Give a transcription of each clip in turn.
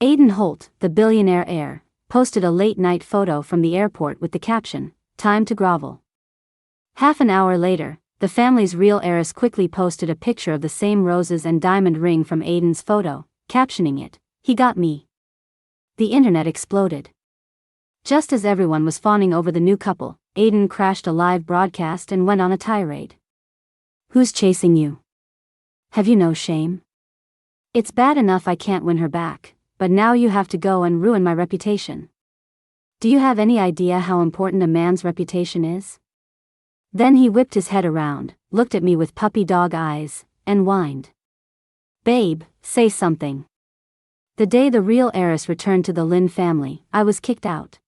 Aiden Holt, the billionaire heir, posted a late-night photo from the airport with the caption, "Time to grovel." Half an hour later, the family's real heiress quickly posted a picture of the same roses and diamond ring from Aiden's photo, captioning it, "He got me." The internet exploded. Just as everyone was fawning over the new couple, Aiden crashed a live broadcast and went on a tirade. "Who's chasing you? Have you no shame? It's bad enough I can't win her back, but now you have to go and ruin my reputation. Do you have any idea how important a man's reputation is?" Then he whipped his head around, looked at me with puppy dog eyes, and whined. "Babe, say something." The day the real heiress returned to the Lin family, I was kicked out.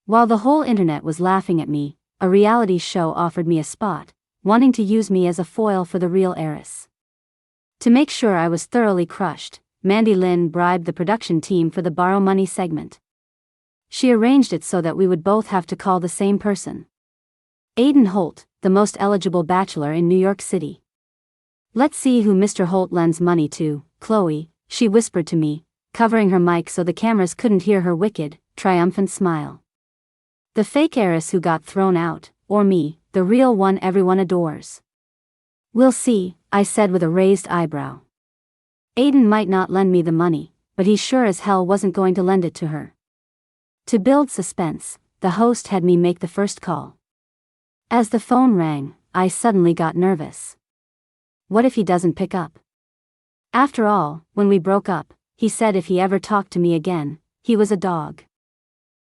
While the whole internet was laughing at me, a reality show offered me a spot, wanting to use me as a foil for the real heiress. To make sure I was thoroughly crushed, Mandy Lin bribed the production team for the borrow money segment. She arranged it so that we would both have to call the same person. Aiden Holt, the most eligible bachelor in New York City. "Let's see who Mr. Holt lends money to, Chloe," she whispered to me, covering her mic so the cameras couldn't hear her wicked, triumphant smile. "The fake heiress who got thrown out, or me, the real one everyone adores?" "We'll see," I said with a raised eyebrow. Aiden might not lend me the money, but he sure as hell wasn't going to lend it to her. To build suspense, the host had me make the first call. As the phone rang, I suddenly got nervous. What if he doesn't pick up? After all, when we broke up, he said if he ever talked to me again, he was a dog.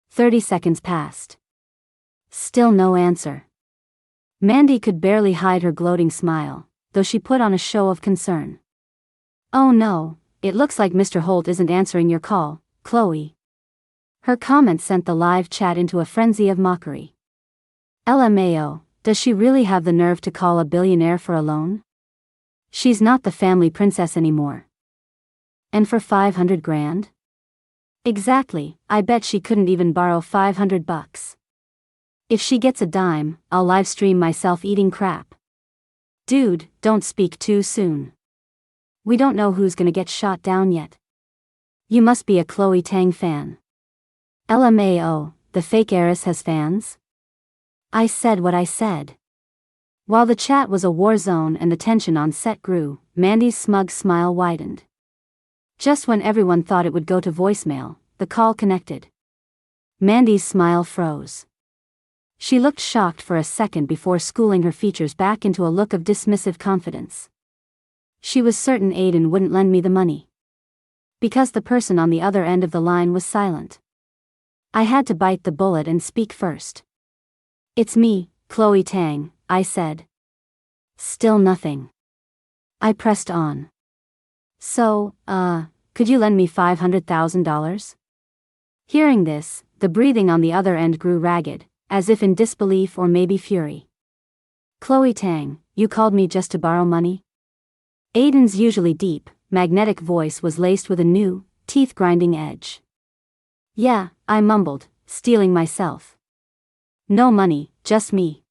30 seconds passed. Still no answer. Mandy could barely hide her gloating smile, though she put on a show of concern. "Oh no, it looks like Mr. Holt isn't answering your call, Chloe." Her comment sent the live chat into a frenzy of mockery. LMAO, does she really have the nerve to call a billionaire for a loan? She's not the family princess anymore. And for 500 grand? Exactly, I bet she couldn't even borrow $500. If she gets a dime, I'll livestream myself eating crap. Dude, don't speak too soon. We don't know who's gonna get shot down yet. You must be a Chloe Tang fan. LMAO, the fake heiress has fans? I said what I said. While the chat was a war zone and the tension on set grew, Mandy's smug smile widened. Just when everyone thought it would go to voicemail, the call connected. Mandy's smile froze. She looked shocked for a second before schooling her features back into a look of dismissive confidence. She was certain Aiden wouldn't lend me the money. Because the person on the other end of the line was silent. I had to bite the bullet and speak first. "It's me, Chloe Tang," I said. Still nothing. I pressed on. "So, could you lend me $500,000? Hearing this, the breathing on the other end grew ragged, as if in disbelief or maybe fury. "Chloe Tang, you called me just to borrow money?" Aiden's usually deep, magnetic voice was laced with a new, teeth-grinding edge. "Yeah," I mumbled, steeling myself. "No money, just me."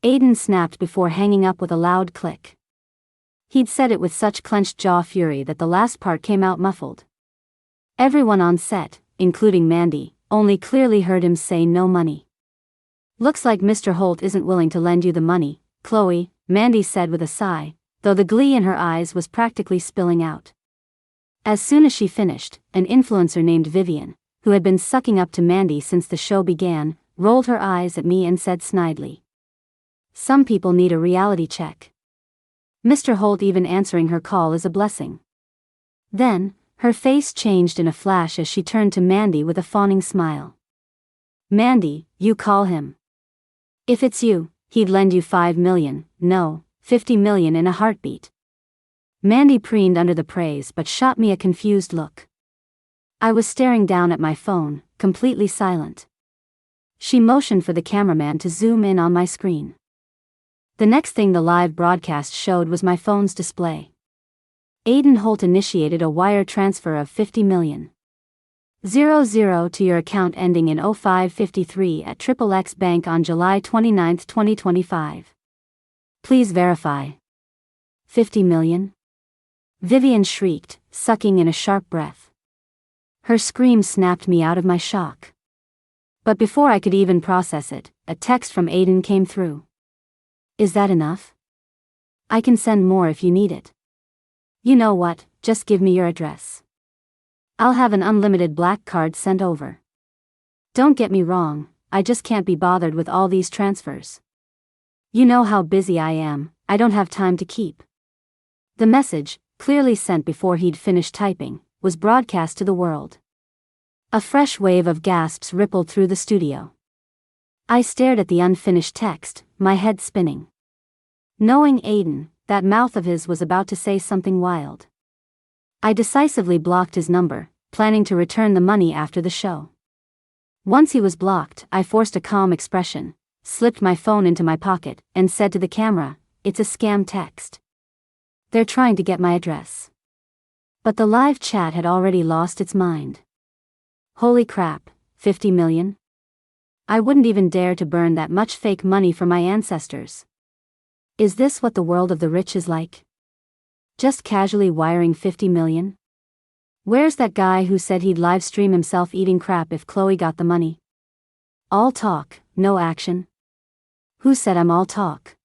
Aiden snapped before hanging up with a loud click. He'd said it with such clenched jaw fury that the last part came out muffled. Everyone on set, including Mandy, only clearly heard him say no money. "Looks like Mr. Holt isn't willing to lend you the money, Chloe," Mandy said with a sigh, though the glee in her eyes was practically spilling out. As soon as she finished, an influencer named Vivian, who had been sucking up to Mandy since the show began, rolled her eyes at me and said snidely, "Some people need a reality check. Mr. Holt even answering her call is a blessing." Then, her face changed in a flash as she turned to Mandy with a fawning smile. "Mandy, you call him. If it's you, he'd lend you 5 million, no, 50 million in a heartbeat." Mandy preened under the praise but shot me a confused look. I was staring down at my phone, completely silent. She motioned for the cameraman to zoom in on my screen. The next thing the live broadcast showed was my phone's display. Aiden Holt initiated a wire transfer of 50 million. 00 to your account ending in 0553 at XXX Bank on July 29, 2025. Please verify. 50 million? Vivian shrieked, sucking in a sharp breath. Her scream snapped me out of my shock. But before I could even process it, a text from Aiden came through. Is that enough? I can send more if you need it. You know what, just give me your address. I'll have an unlimited black card sent over. Don't get me wrong, I just can't be bothered with all these transfers. You know how busy I am, I don't have time to keep. The message, clearly sent before he'd finished typing, was broadcast to the world. A fresh wave of gasps rippled through the studio. I stared at the unfinished text, my head spinning. Knowing Aiden, that mouth of his was about to say something wild. I decisively blocked his number, planning to return the money after the show. Once he was blocked, I forced a calm expression, slipped my phone into my pocket, and said to the camera, "It's a scam text. They're trying to get my address." But the live chat had already lost its mind. Holy crap, 50 million? I wouldn't even dare to burn that much fake money for my ancestors. Is this what the world of the rich is like? Just casually wiring 50 million? Where's that guy who said he'd live stream himself eating crap if Chloe got the money? All talk, no action. Who said I'm all talk?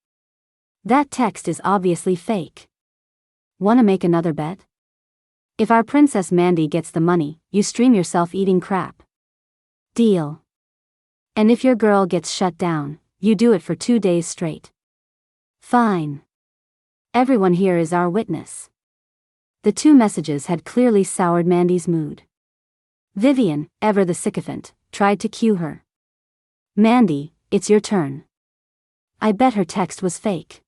That text is obviously fake. Wanna make another bet? If our Princess Mandy gets the money, you stream yourself eating crap. Deal. And if your girl gets shut down, you do it for 2 days straight. Fine. Everyone here is our witness. The two messages had clearly soured Mandy's mood. Vivian, ever the sycophant, tried to cue her. Mandy, it's your turn. I bet her text was fake.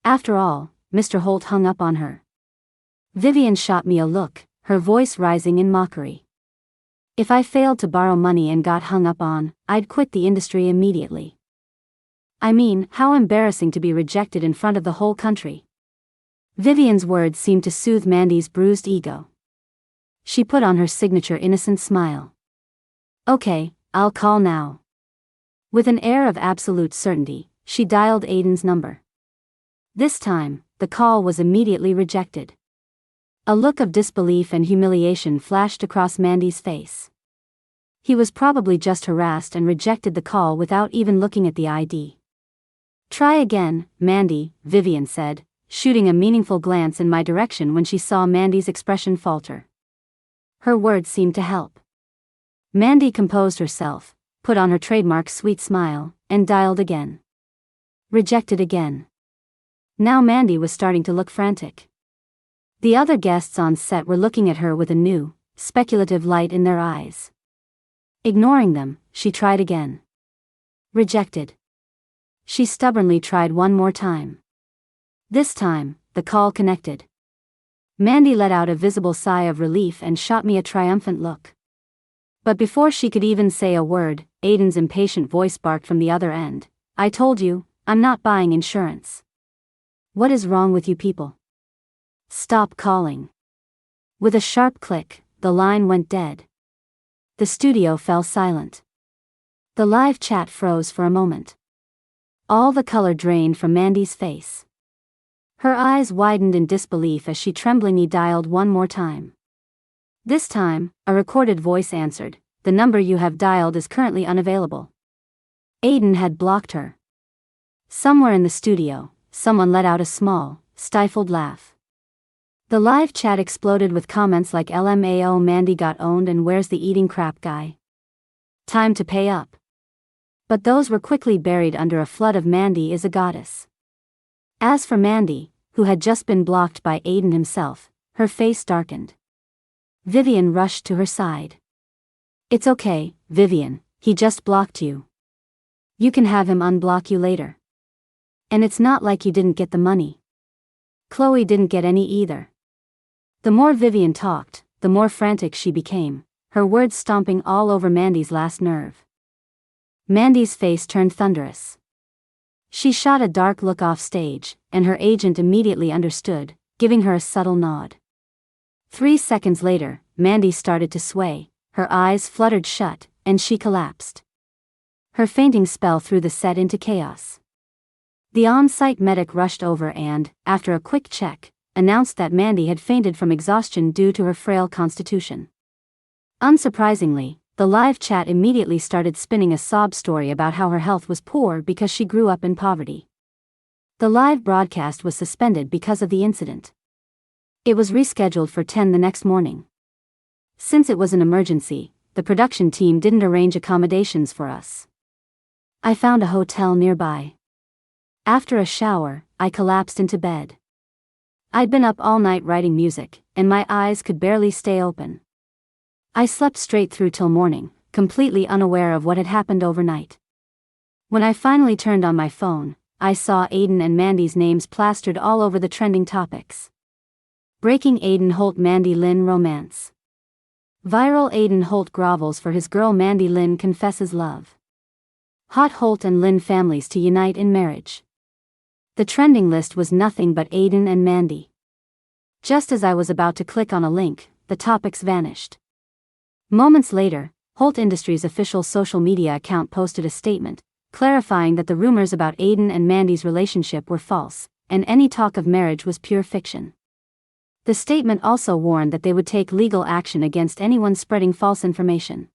After all, Mr. Holt hung up on her. Vivian shot me a look, her voice rising in mockery. If I failed to borrow money and got hung up on, I'd quit the industry immediately. I mean, how embarrassing to be rejected in front of the whole country. Vivian's words seemed to soothe Mandy's bruised ego. She put on her signature innocent smile. Okay, I'll call now. With an air of absolute certainty, she dialed Aiden's number. This time, the call was immediately rejected. A look of disbelief and humiliation flashed across Mandy's face. He was probably just harassed and rejected the call without even looking at the ID. Try again, Mandy, Vivian said, shooting a meaningful glance in my direction when she saw Mandy's expression falter. Her words seemed to help. Mandy composed herself, put on her trademark sweet smile, and dialed again. Rejected again. Now Mandy was starting to look frantic. The other guests on set were looking at her with a new, speculative light in their eyes. Ignoring them, she tried again. Rejected. She stubbornly tried one more time. This time, the call connected. Mandy let out a visible sigh of relief and shot me a triumphant look. But before she could even say a word, Aiden's impatient voice barked from the other end. I told you, I'm not buying insurance. What is wrong with you people? Stop calling. With a sharp click, the line went dead. The studio fell silent. The live chat froze for a moment. All the color drained from Mandy's face. Her eyes widened in disbelief as she tremblingly dialed one more time. This time, a recorded voice answered, "The number you have dialed is currently unavailable." Aiden had blocked her. Somewhere in the studio, someone let out a small, stifled laugh. The live chat exploded with comments like LMAO Mandy got owned and where's the eating crap guy? Time to pay up. But those were quickly buried under a flood of Mandy is a goddess. As for Mandy, who had just been blocked by Aiden himself, her face darkened. Vivian rushed to her side. It's okay, Vivian, he just blocked you. You can have him unblock you later. And it's not like you didn't get the money. Chloe didn't get any either. The more Vivian talked, the more frantic she became, her words stomping all over Mandy's last nerve. Mandy's face turned thunderous. She shot a dark look off stage, and her agent immediately understood, giving her a subtle nod. 3 seconds later, Mandy started to sway, her eyes fluttered shut, and she collapsed. Her fainting spell threw the set into chaos. The on-site medic rushed over and, after a quick check, announced that Mandy had fainted from exhaustion due to her frail constitution. Unsurprisingly, the live chat immediately started spinning a sob story about how her health was poor because she grew up in poverty. The live broadcast was suspended because of the incident. It was rescheduled for 10 the next morning. Since it was an emergency, the production team didn't arrange accommodations for us. I found a hotel nearby. After a shower, I collapsed into bed. I'd been up all night writing music, and my eyes could barely stay open. I slept straight through till morning, completely unaware of what had happened overnight. When I finally turned on my phone, I saw Aiden and Mandy's names plastered all over the trending topics. Breaking Aiden Holt Mandy Lynn romance. Viral Aiden Holt grovels for his girl Mandy Lynn confesses love. Hot Holt and Lynn families to unite in marriage. The trending list was nothing but Aiden and Mandy. Just as I was about to click on a link, the topics vanished. Moments later, Holt Industries' official social media account posted a statement, clarifying that the rumors about Aiden and Mandy's relationship were false, and any talk of marriage was pure fiction. The statement also warned that they would take legal action against anyone spreading false information.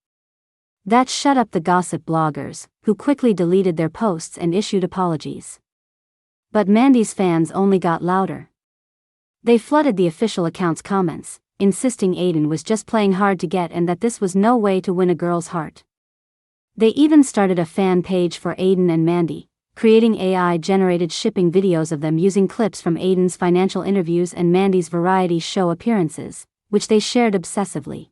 That shut up the gossip bloggers, who quickly deleted their posts and issued apologies. But Mandy's fans only got louder. They flooded the official account's comments, insisting Aiden was just playing hard to get and that this was no way to win a girl's heart. They even started a fan page for Aiden and Mandy, creating AI-generated shipping videos of them using clips from Aiden's financial interviews and Mandy's variety show appearances, which they shared obsessively.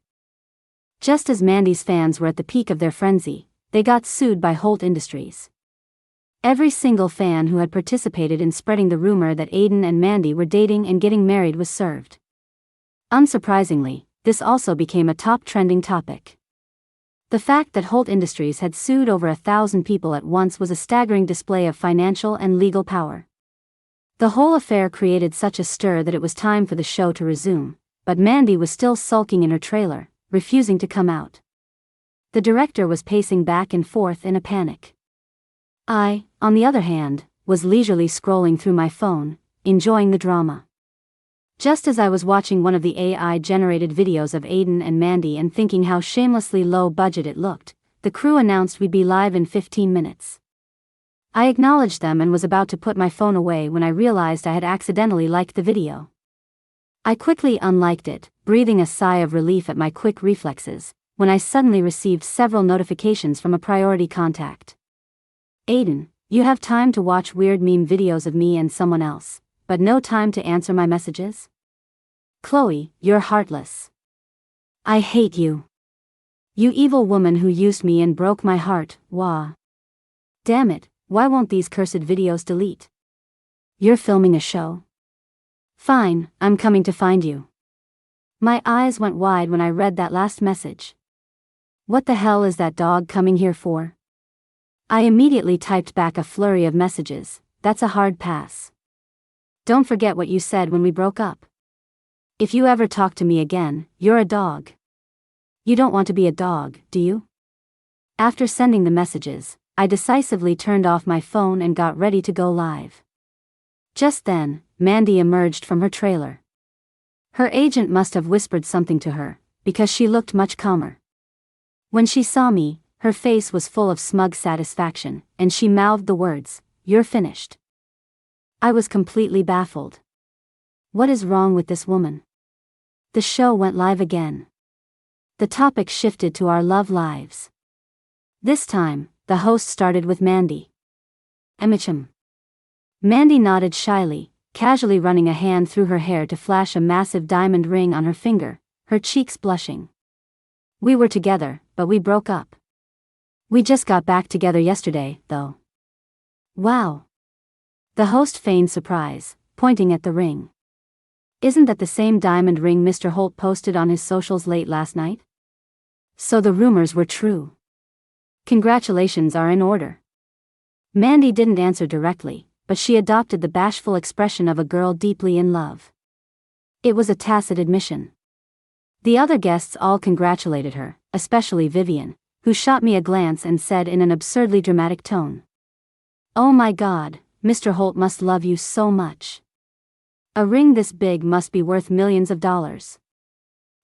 Just as Mandy's fans were at the peak of their frenzy, they got sued by Holt Industries. Every single fan who had participated in spreading the rumor that Aiden and Mandy were dating and getting married was served. Unsurprisingly, this also became a top trending topic. The fact that Holt Industries had sued over 1,000 people at once was a staggering display of financial and legal power. The whole affair created such a stir that it was time for the show to resume, but Mandy was still sulking in her trailer, refusing to come out. The director was pacing back and forth in a panic. I, on the other hand, was leisurely scrolling through my phone, enjoying the drama. Just as I was watching one of the AI-generated videos of Aiden and Mandy and thinking how shamelessly low budget it looked, the crew announced we'd be live in 15 minutes. I acknowledged them and was about to put my phone away when I realized I had accidentally liked the video. I quickly unliked it, breathing a sigh of relief at my quick reflexes, when I suddenly received several notifications from a priority contact. Aiden, you have time to watch weird meme videos of me and someone else, but no time to answer my messages? Chloe, you're heartless. I hate you. You evil woman who used me and broke my heart, wah. Damn it, why won't these cursed videos delete? You're filming a show? Fine, I'm coming to find you. My eyes went wide when I read that last message. What the hell is that dog coming here for? I immediately typed back a flurry of messages, that's a hard pass. Don't forget what you said when we broke up. If you ever talk to me again, you're a dog. You don't want to be a dog, do you? After sending the messages, I decisively turned off my phone and got ready to go live. Just then, Mandy emerged from her trailer. Her agent must have whispered something to her, because she looked much calmer. When she saw me, her face was full of smug satisfaction, and she mouthed the words, "You're finished." I was completely baffled. What is wrong with this woman? The show went live again. The topic shifted to our love lives. This time, the host started with Mandy. Emicham. Mandy nodded shyly, casually running a hand through her hair to flash a massive diamond ring on her finger, her cheeks blushing. We were together, but we broke up. We just got back together yesterday, though. Wow. The host feigned surprise, pointing at the ring. Isn't that the same diamond ring Mr. Holt posted on his socials late last night? So the rumors were true. Congratulations are in order. Mandy didn't answer directly, but she adopted the bashful expression of a girl deeply in love. It was a tacit admission. The other guests all congratulated her, especially Vivian, who shot me a glance and said in an absurdly dramatic tone, "Oh my God, Mr. Holt must love you so much. A ring this big must be worth millions of dollars."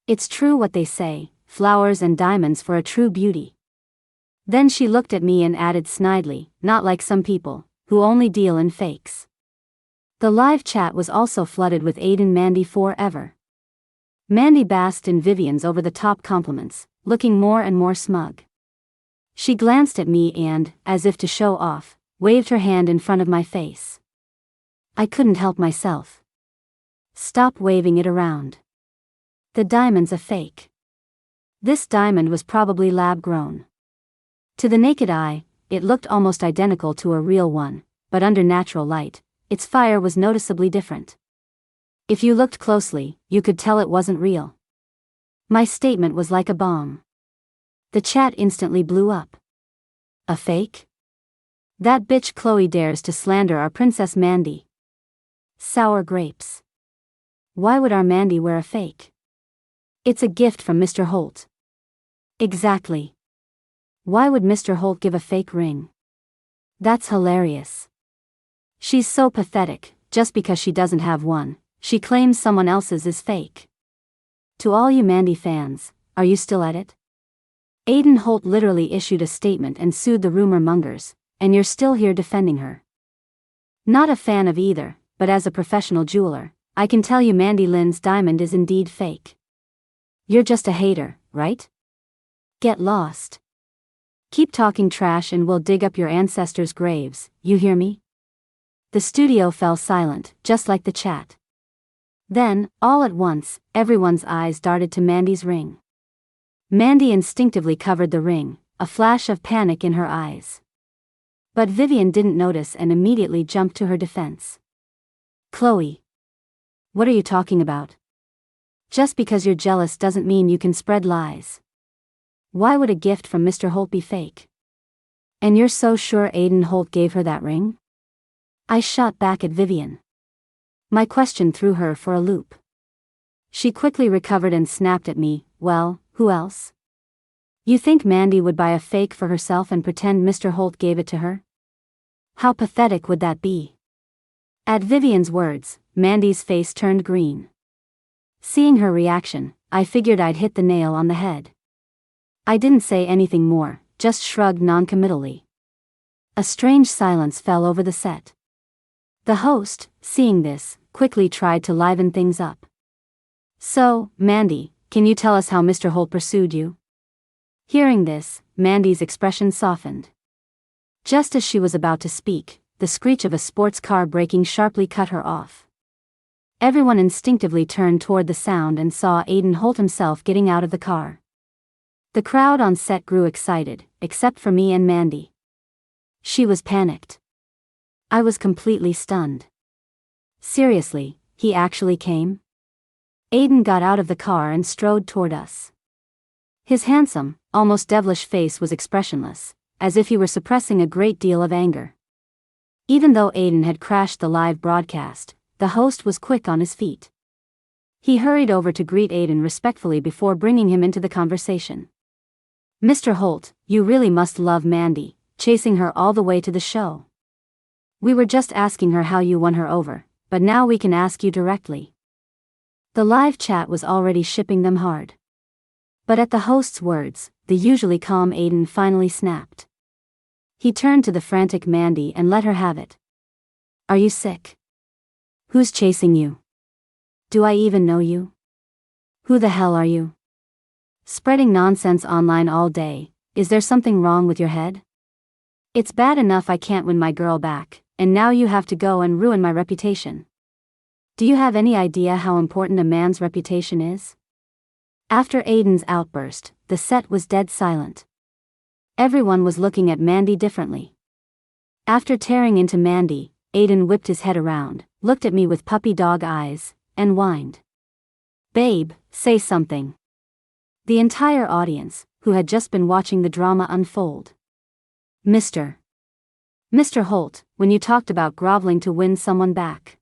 It's true what they say, flowers and diamonds for a true beauty. Then she looked at me and added snidely, not like some people, who only deal in fakes. The live chat was also flooded with Aiden Mandy forever. Mandy basked in Vivian's over-the-top compliments, looking more and more smug. She glanced at me and, as if to show off, waved her hand in front of my face. I couldn't help myself. Stop waving it around. The diamond's a fake. This diamond was probably lab-grown. To the naked eye, it looked almost identical to a real one, but under natural light, its fire was noticeably different. If you looked closely, you could tell it wasn't real. My statement was like a bomb. The chat instantly blew up. A fake? That bitch Chloe dares to slander our Princess Mandy. Sour grapes. Why would our Mandy wear a fake? It's a gift from Mr. Holt. Exactly. Why would Mr. Holt give a fake ring? That's hilarious. She's so pathetic, just because she doesn't have one, she claims someone else's is fake. To all you Mandy fans, are you still at it? Aiden Holt literally issued a statement and sued the rumor mongers, and you're still here defending her. Not a fan of either, but as a professional jeweler, I can tell you Mandy Lynn's diamond is indeed fake. You're just a hater, right? Get lost. Keep talking trash and we'll dig up your ancestors' graves, you hear me? The studio fell silent, just like the chat. Then, all at once, everyone's eyes darted to Mandy's ring. Mandy instinctively covered the ring, a flash of panic in her eyes. But Vivian didn't notice and immediately jumped to her defense. Chloe. What are you talking about? Just because you're jealous doesn't mean you can spread lies. Why would a gift from Mr. Holt be fake? And you're so sure Aiden Holt gave her that ring? I shot back at Vivian. My question threw her for a loop. She quickly recovered and snapped at me, well, who else? You think Mandy would buy a fake for herself and pretend Mr. Holt gave it to her? How pathetic would that be? At Vivian's words, Mandy's face turned green. Seeing her reaction, I figured I'd hit the nail on the head. I didn't say anything more, just shrugged noncommittally. A strange silence fell over the set. The host, seeing this, quickly tried to liven things up. So, Mandy, can you tell us how Mr. Holt pursued you? Hearing this, Mandy's expression softened. Just as she was about to speak, the screech of a sports car braking sharply cut her off. Everyone instinctively turned toward the sound and saw Aiden Holt himself getting out of the car. The crowd on set grew excited, except for me and Mandy. She was panicked. I was completely stunned. Seriously, he actually came? Aiden got out of the car and strode toward us. His handsome, almost devilish face was expressionless, as if he were suppressing a great deal of anger. Even though Aiden had crashed the live broadcast, the host was quick on his feet. He hurried over to greet Aiden respectfully before bringing him into the conversation. Mr. Holt, you really must love Mandy, chasing her all the way to the show. We were just asking her how you won her over, but now we can ask you directly. The live chat was already shipping them hard. But at the host's words, the usually calm Aiden finally snapped. He turned to the frantic Mandy and let her have it. Are you sick? Who's chasing you? Do I even know you? Who the hell are you? Spreading nonsense online all day, is there something wrong with your head? It's bad enough I can't win my girl back, and now you have to go and ruin my reputation. Do you have any idea how important a man's reputation is? After Aiden's outburst, the set was dead silent. Everyone was looking at Mandy differently. After tearing into Mandy, Aiden whipped his head around, looked at me with puppy dog eyes, and whined. Babe, say something. The entire audience, who had just been watching the drama unfold. Mr. Holt, when you talked about groveling to win someone back.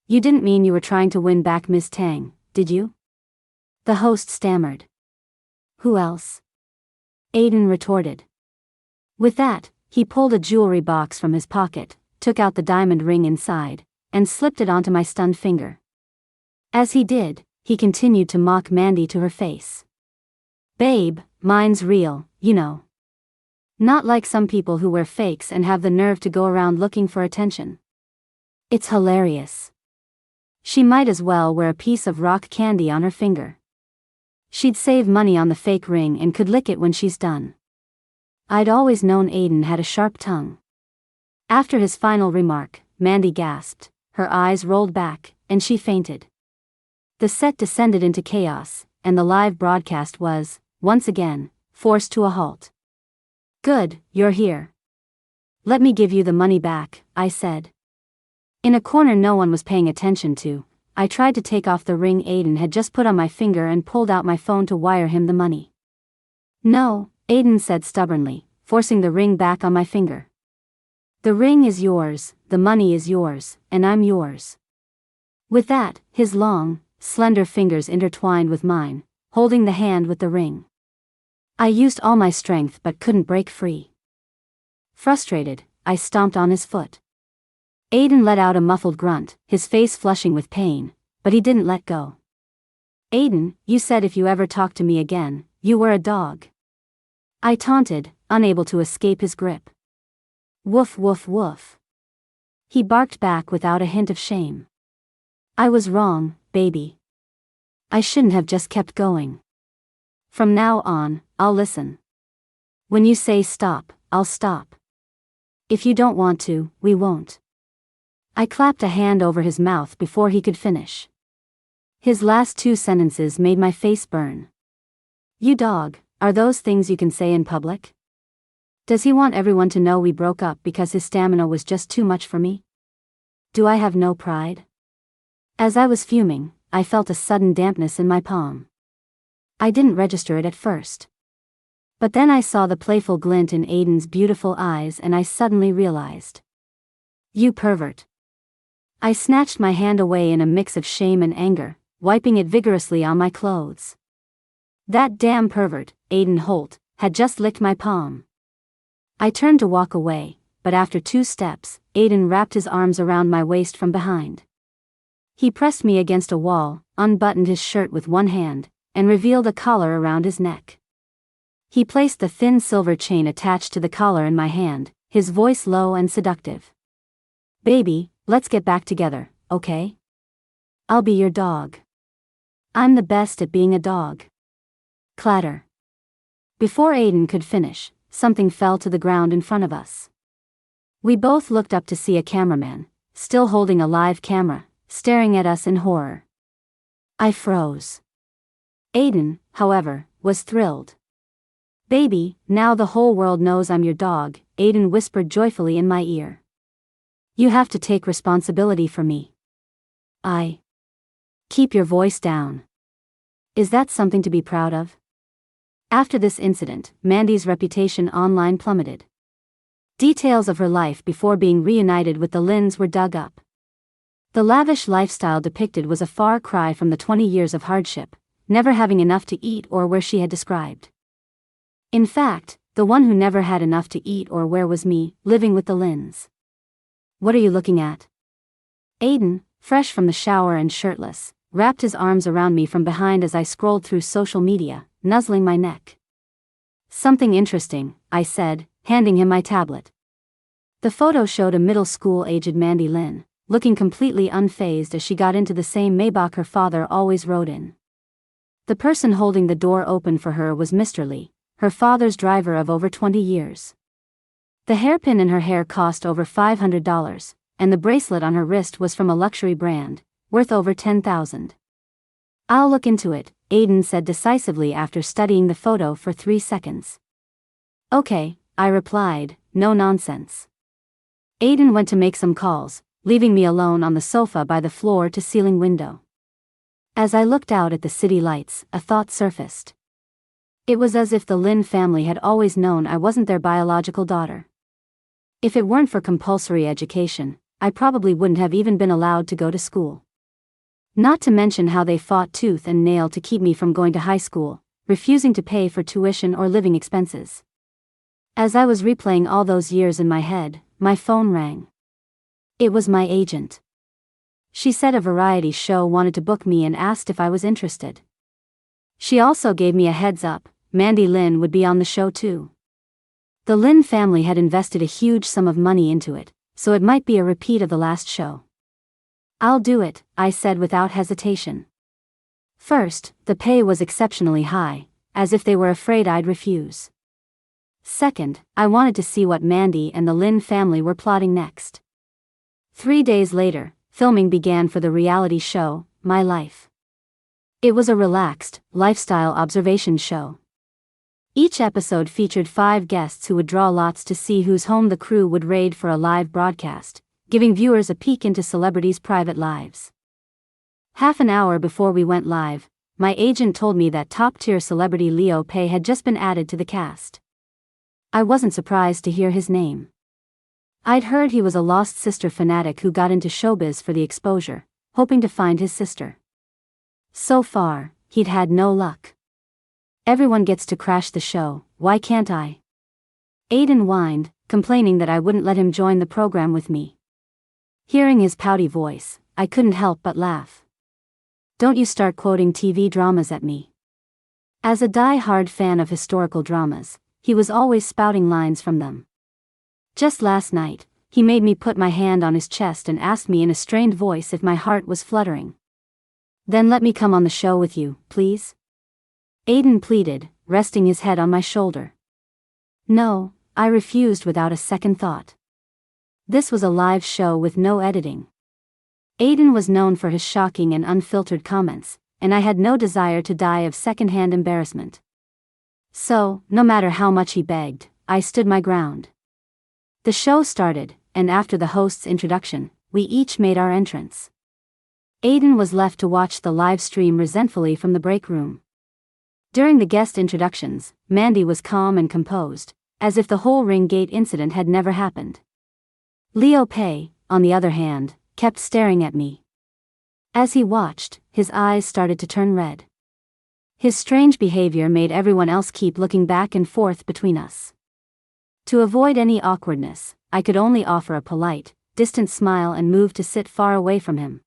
You didn't mean you were trying to win back Miss Tang, did you? The host stammered. Who else? Aiden retorted. With that, he pulled a jewelry box from his pocket, took out the diamond ring inside, and slipped it onto my stunned finger. As he did, he continued to mock Mandy to her face. Babe, mine's real, you know. Not like some people who wear fakes and have the nerve to go around looking for attention. It's hilarious. She might as well wear a piece of rock candy on her finger. She'd save money on the fake ring and could lick it when she's done. I'd always known Aiden had a sharp tongue. After his final remark, Mandy gasped, her eyes rolled back, and she fainted. The set descended into chaos, and the live broadcast was, once again, forced to a halt. Good, you're here. Let me give you the money back, I said. In a corner no one was paying attention to, I tried to take off the ring Aiden had just put on my finger and pulled out my phone to wire him the money. No, Aiden said stubbornly, forcing the ring back on my finger. The ring is yours, the money is yours, and I'm yours. With that, his long, slender fingers intertwined with mine, holding the hand with the ring. I used all my strength but couldn't break free. Frustrated, I stomped on his foot. Aiden let out a muffled grunt, his face flushing with pain, but he didn't let go. Aiden, you said if you ever talked to me again, you were a dog. I taunted, unable to escape his grip. Woof woof woof. He barked back without a hint of shame. I was wrong, baby. I shouldn't have just kept going. From now on, I'll listen. When you say stop, I'll stop. If you don't want to, we won't. I clapped a hand over his mouth before he could finish. His last two sentences made my face burn. You dog, are those things you can say in public? Does he want everyone to know we broke up because his stamina was just too much for me? Do I have no pride? As I was fuming, I felt a sudden dampness in my palm. I didn't register it at first. But then I saw the playful glint in Aiden's beautiful eyes and I suddenly realized. You pervert. I snatched my hand away in a mix of shame and anger, wiping it vigorously on my clothes. That damn pervert, Aiden Holt, had just licked my palm. I turned to walk away, but after 2 steps, Aiden wrapped his arms around my waist from behind. He pressed me against a wall, unbuttoned his shirt with one hand, and revealed a collar around his neck. He placed the thin silver chain attached to the collar in my hand, his voice low and seductive. Baby, let's get back together, okay? I'll be your dog. I'm the best at being a dog. Clatter. Before Aiden could finish, something fell to the ground in front of us. We both looked up to see a cameraman, still holding a live camera, staring at us in horror. I froze. Aiden, however, was thrilled. Baby, now the whole world knows I'm your dog, Aiden whispered joyfully in my ear. You have to take responsibility for me. Keep your voice down. Is that something to be proud of? After this incident, Mandy's reputation online plummeted. Details of her life before being reunited with the Lynns were dug up. The lavish lifestyle depicted was a far cry from the 20 years of hardship, never having enough to eat or wear she had described. In fact, the one who never had enough to eat or wear was me, living with the Lynns. What are you looking at? Aiden, fresh from the shower and shirtless, wrapped his arms around me from behind as I scrolled through social media, nuzzling my neck. Something interesting, I said, handing him my tablet. The photo showed a middle school-aged Mandy Lynn, looking completely unfazed as she got into the same Maybach her father always rode in. The person holding the door open for her was Mr. Lee, her father's driver of over 20 years. The hairpin in her hair cost over $500, and the bracelet on her wrist was from a luxury brand, worth over $10,000. I'll look into it, Aiden said decisively after studying the photo for 3 seconds. Okay, I replied, no nonsense. Aiden went to make some calls, leaving me alone on the sofa by the floor-to-ceiling window. As I looked out at the city lights, a thought surfaced. It was as if the Lynn family had always known I wasn't their biological daughter. If it weren't for compulsory education, I probably wouldn't have even been allowed to go to school. Not to mention how they fought tooth and nail to keep me from going to high school, refusing to pay for tuition or living expenses. As I was replaying all those years in my head, my phone rang. It was my agent. She said a variety show wanted to book me and asked if I was interested. She also gave me a heads up, Mandy Lynn would be on the show too. The Lynn family had invested a huge sum of money into it, so it might be a repeat of the last show. "I'll do it," I said without hesitation. First, the pay was exceptionally high, as if they were afraid I'd refuse. Second, I wanted to see what Mandy and the Lynn family were plotting next. 3 days later, filming began for the reality show, My Life. It was a relaxed, lifestyle observation show. Each episode featured 5 guests who would draw lots to see whose home the crew would raid for a live broadcast, giving viewers a peek into celebrities' private lives. Half an hour before we went live, my agent told me that top-tier celebrity Leo Pei had just been added to the cast. I wasn't surprised to hear his name. I'd heard he was a lost sister fanatic who got into showbiz for the exposure, hoping to find his sister. So far, he'd had no luck. "Everyone gets to crash the show, why can't I?" Aiden whined, complaining that I wouldn't let him join the program with me. Hearing his pouty voice, I couldn't help but laugh. "Don't you start quoting TV dramas at me." As a die-hard fan of historical dramas, he was always spouting lines from them. Just last night, he made me put my hand on his chest and asked me in a strained voice if my heart was fluttering. "Then let me come on the show with you, please?" Aiden pleaded, resting his head on my shoulder. "No," I refused without a second thought. This was a live show with no editing. Aiden was known for his shocking and unfiltered comments, and I had no desire to die of secondhand embarrassment. So, no matter how much he begged, I stood my ground. The show started, and after the host's introduction, we each made our entrance. Aiden was left to watch the live stream resentfully from the break room. During the guest introductions, Mandy was calm and composed, as if the whole ring gate incident had never happened. Leo Pei, on the other hand, kept staring at me. As he watched, his eyes started to turn red. His strange behavior made everyone else keep looking back and forth between us. To avoid any awkwardness, I could only offer a polite, distant smile and move to sit far away from him.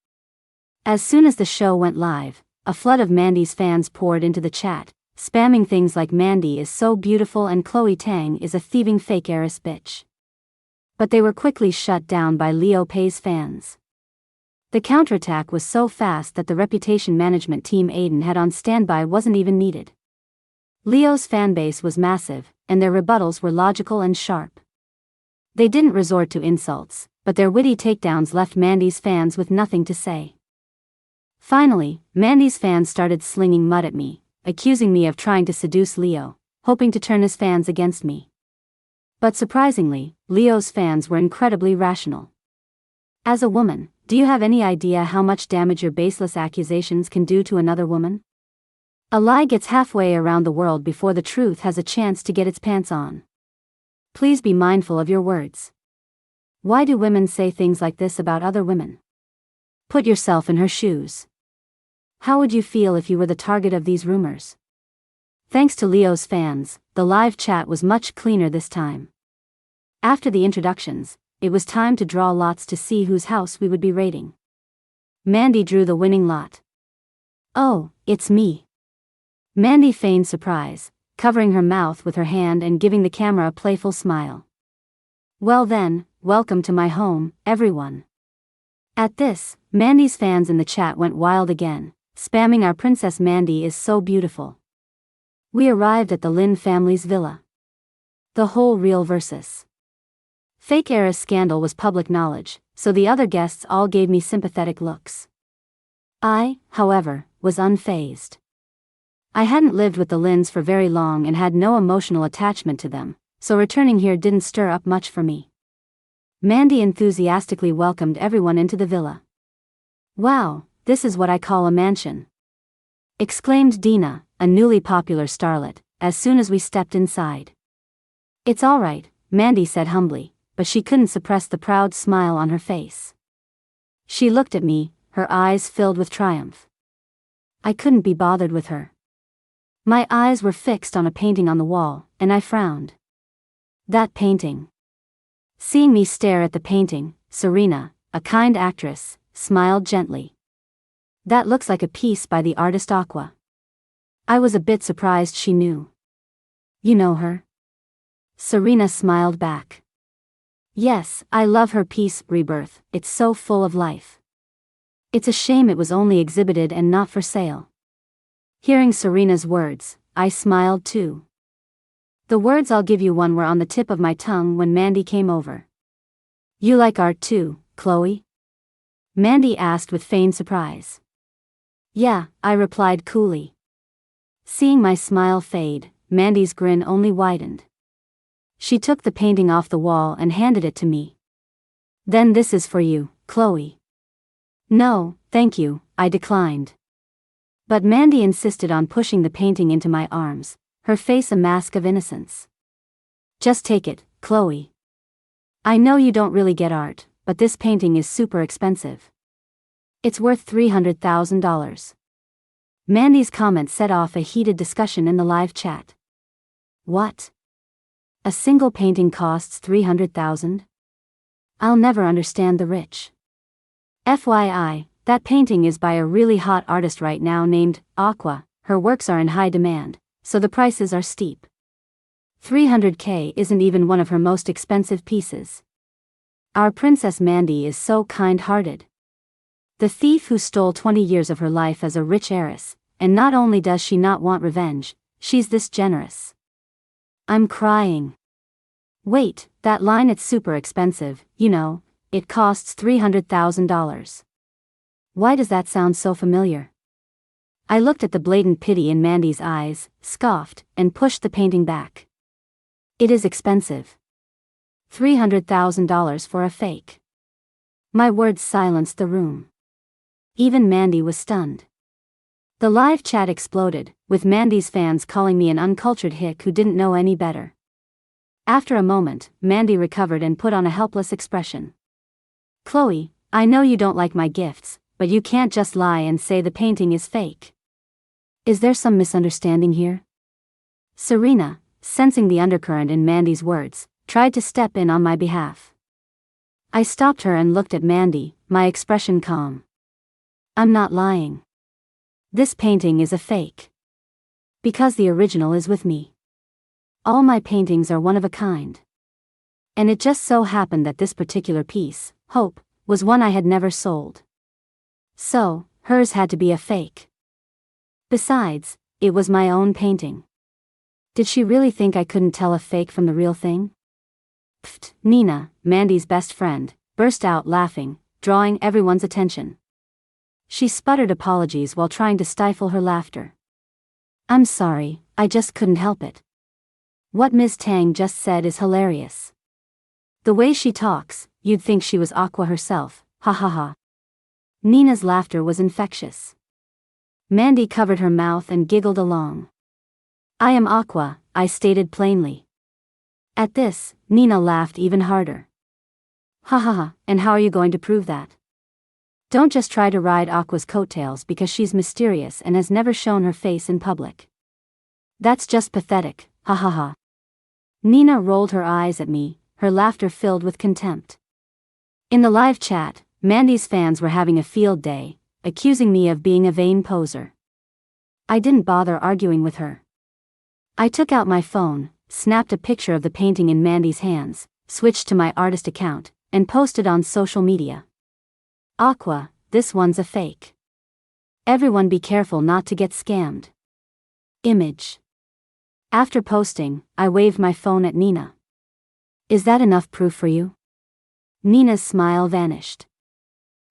As soon as the show went live, a flood of Mandy's fans poured into the chat, spamming things like "Mandy is so beautiful" and "Chloe Tang is a thieving fake heiress bitch." But they were quickly shut down by Leo Pei's fans. The counterattack was so fast that the reputation management team Aiden had on standby wasn't even needed. Leo's fanbase was massive, and their rebuttals were logical and sharp. They didn't resort to insults, but their witty takedowns left Mandy's fans with nothing to say. Finally, Mandy's fans started slinging mud at me, accusing me of trying to seduce Leo, hoping to turn his fans against me. But surprisingly, Leo's fans were incredibly rational. As a woman, do you have any idea how much damage your baseless accusations can do to another woman? A lie gets halfway around the world before the truth has a chance to get its pants on. Please be mindful of your words. Why do women say things like this about other women? Put yourself in her shoes. How would you feel if you were the target of these rumors? Thanks to Leo's fans, the live chat was much cleaner this time. After the introductions, it was time to draw lots to see whose house we would be raiding. Mandy drew the winning lot. "Oh, it's me." Mandy feigned surprise, covering her mouth with her hand and giving the camera a playful smile. "Well then, welcome to my home, everyone." At this, Mandy's fans in the chat went wild again, spamming "Our Princess Mandy is so beautiful." We arrived at the Lynn family's villa. The whole real versus fake heiress scandal was public knowledge, so the other guests all gave me sympathetic looks. I, however, was unfazed. I hadn't lived with the Lynns for very long and had no emotional attachment to them, so returning here didn't stir up much for me. Mandy enthusiastically welcomed everyone into the villa. "Wow, this is what I call a mansion," exclaimed Dina, a newly popular starlet, as soon as we stepped inside. "It's all right," Mandy said humbly, but she couldn't suppress the proud smile on her face. She looked at me, her eyes filled with triumph. I couldn't be bothered with her. My eyes were fixed on a painting on the wall, and I frowned. That painting. Seeing me stare at the painting, Serena, a kind actress, smiled gently. "That looks like a piece by the artist Aqua." I was a bit surprised she knew. You know her? Serena smiled back. Yes, I love her piece, Rebirth, it's so full of life. It's a shame it was only exhibited and not for sale. Hearing Serena's words, I smiled too. The words "I'll give you one" were on the tip of my tongue when Mandy came over. You like art too, Chloe? Mandy asked with feigned surprise. Yeah, I replied coolly. Seeing my smile fade, Mandy's grin only widened. She took the painting off the wall and handed it to me. Then this is for you, Chloe. No, thank you, I declined. But Mandy insisted on pushing the painting into my arms, her face a mask of innocence. Just take it, Chloe. I know you don't really get art, but this painting is super expensive. It's worth $300,000. Mandy's comment set off a heated discussion in the live chat. What? A single painting costs $300,000? I'll never understand the rich. FYI, that painting is by a really hot artist right now named Aqua. Her works are in high demand, so the prices are steep. $300K isn't even one of her most expensive pieces. Our Princess Mandy is so kind-hearted. The thief who stole 20 years of her life as a rich heiress, and not only does she not want revenge, she's this generous. I'm crying. Wait, that line "it's super expensive," you know, it costs $300,000. Why does that sound so familiar? I looked at the blatant pity in Mandy's eyes, scoffed, and pushed the painting back. It is expensive. $300,000 for a fake. My words silenced the room. Even Mandy was stunned. The live chat exploded, with Mandy's fans calling me an uncultured hick who didn't know any better. After a moment, Mandy recovered and put on a helpless expression. Chloe, I know you don't like my gifts, but you can't just lie and say the painting is fake. Is there some misunderstanding here? Serena, sensing the undercurrent in Mandy's words, tried to step in on my behalf. I stopped her and looked at Mandy, my expression calm. I'm not lying. This painting is a fake. Because the original is with me. All my paintings are one of a kind. And it just so happened that this particular piece, Hope, was one I had never sold. So, hers had to be a fake. Besides, it was my own painting. Did she really think I couldn't tell a fake from the real thing? Pfft, Nina, Mandy's best friend, burst out laughing, drawing everyone's attention. She sputtered apologies while trying to stifle her laughter. I'm sorry, I just couldn't help it. What Ms. Tang just said is hilarious. The way she talks, you'd think she was Aqua herself, ha ha ha. Nina's laughter was infectious. Mandy covered her mouth and giggled along. I am Aqua, I stated plainly. At this, Nina laughed even harder. Ha ha ha, and how are you going to prove that? Don't just try to ride Aqua's coattails because she's mysterious and has never shown her face in public. That's just pathetic, ha ha ha. Nina rolled her eyes at me, her laughter filled with contempt. In the live chat, Mandy's fans were having a field day, accusing me of being a vain poser. I didn't bother arguing with her. I took out my phone, snapped a picture of the painting in Mandy's hands, switched to my artist account, and posted on social media. Aqua, this one's a fake. Everyone be careful not to get scammed. Image. After posting, I waved my phone at Nina. Is that enough proof for you? Nina's smile vanished.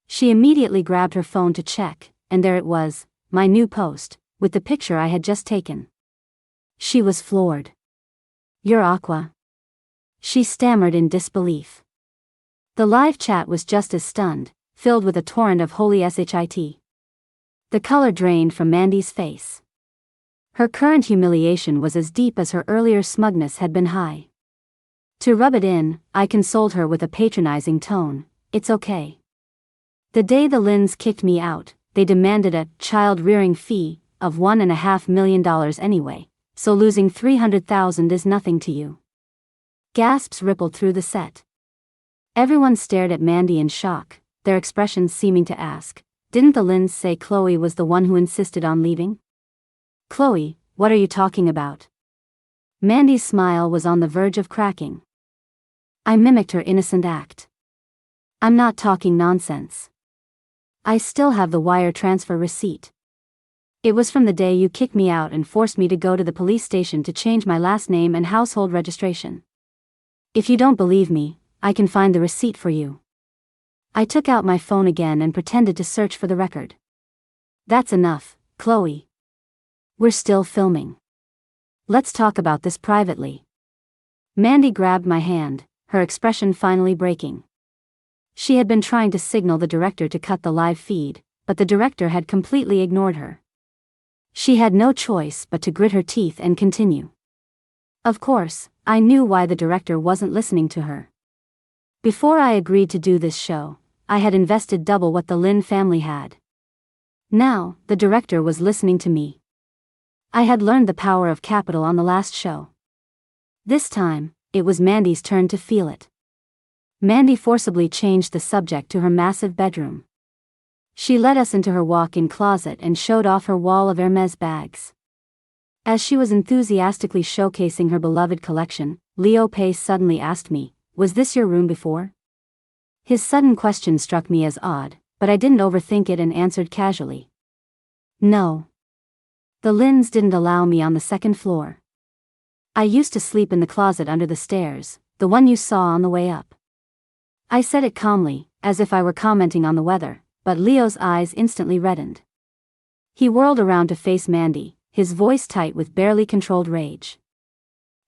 She immediately grabbed her phone to check, and there it was, my new post, with the picture I had just taken. She was floored. You're Aqua? She stammered in disbelief. The live chat was just as stunned, filled with a torrent of holy shit. The color drained from Mandy's face. Her current humiliation was as deep as her earlier smugness had been high. To rub it in, I consoled her with a patronizing tone, it's okay. The day the Lins kicked me out, they demanded a child-rearing fee of $1.5 million anyway, so losing $300,000 is nothing to you. Gasps rippled through the set. Everyone stared at Mandy in shock, their expressions seeming to ask, didn't the Lins say Chloe was the one who insisted on leaving? Chloe, what are you talking about? Mandy's smile was on the verge of cracking. I mimicked her innocent act. I'm not talking nonsense. I still have the wire transfer receipt. It was from the day you kicked me out and forced me to go to the police station to change my last name and household registration. If you don't believe me, I can find the receipt for you. I took out my phone again and pretended to search for the record. That's enough, Chloe. We're still filming. Let's talk about this privately. Mandy grabbed my hand, her expression finally breaking. She had been trying to signal the director to cut the live feed, but the director had completely ignored her. She had no choice but to grit her teeth and continue. Of course, I knew why the director wasn't listening to her. Before I agreed to do this show, I had invested double what the Lin family had. Now, the director was listening to me. I had learned the power of capital on the last show. This time, it was Mandy's turn to feel it. Mandy forcibly changed the subject to her massive bedroom. She led us into her walk-in closet and showed off her wall of Hermes bags. As she was enthusiastically showcasing her beloved collection, Leo Pace suddenly asked me, "Was this your room before?" His sudden question struck me as odd, but I didn't overthink it and answered casually. No. The Lins didn't allow me on the second floor. I used to sleep in the closet under the stairs, the one you saw on the way up. I said it calmly, as if I were commenting on the weather, but Leo's eyes instantly reddened. He whirled around to face Mandy, his voice tight with barely controlled rage.